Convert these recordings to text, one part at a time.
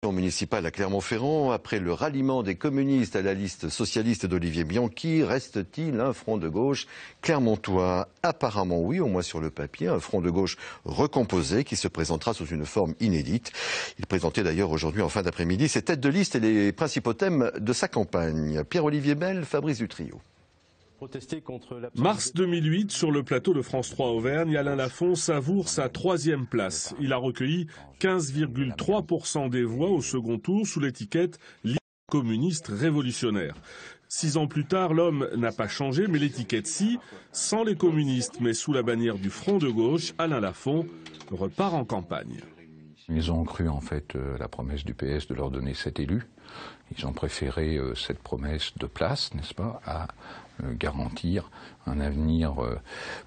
Municipale à Clermont-Ferrand, après le ralliement des communistes à la liste socialiste d'Olivier Bianchi, reste-t-il un front de gauche clermontois? Apparemment oui, au moins sur le papier, un front de gauche recomposé qui se présentera sous une forme inédite. Il présentait d'ailleurs aujourd'hui en fin d'après-midi ses têtes de liste et les principaux thèmes de sa campagne. Pierre-Olivier Bell, Fabrice Dutrio. Mars 2008, sur le plateau de France 3 Auvergne, Alain Lafont savoure sa 3e place. Il a recueilli 15,3% des voix au second tour sous l'étiquette Liste communiste révolutionnaire. 6 ans plus tard, l'homme n'a pas changé, mais l'étiquette si, sans les communistes, mais sous la bannière du Front de gauche, Alain Lafont repart en campagne. Ils ont cru en fait la promesse du PS de leur donner 7 élus. Ils ont préféré cette promesse de place, n'est-ce pas, à garantir un avenir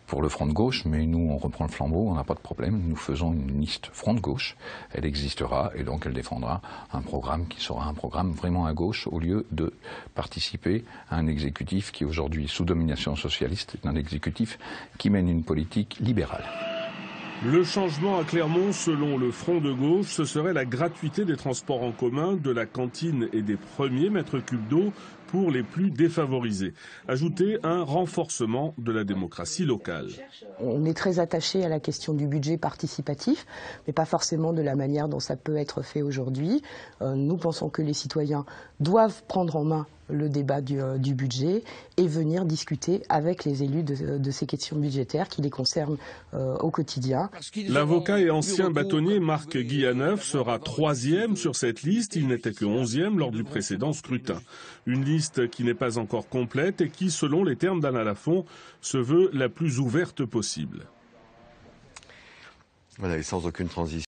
pour le front de gauche. Mais nous, on reprend le flambeau, on n'a pas de problème. Nous faisons une liste front de gauche. Elle existera et donc elle défendra un programme qui sera un programme vraiment à gauche au lieu de participer à un exécutif qui aujourd'hui, sous domination socialiste, est un exécutif qui mène une politique libérale. Le changement à Clermont, selon le Front de gauche, ce serait la gratuité des transports en commun, de la cantine et des premiers mètres cubes d'eau pour les plus défavorisés. Ajouter un renforcement de la démocratie locale. On est très attaché à la question du budget participatif, mais pas forcément de la manière dont ça peut être fait aujourd'hui. Nous pensons que les citoyens doivent prendre en main le débat du budget et venir discuter avec les élus de ces questions budgétaires qui les concernent au quotidien. L'avocat et ancien bâtonnier Marc Guyaneuf sera 3e sur cette liste. Il n'était que 11e lors du précédent scrutin. Une liste qui n'est pas encore complète et qui, selon les termes d'Alain Lafont, se veut la plus ouverte possible. Voilà, et sans aucune transition.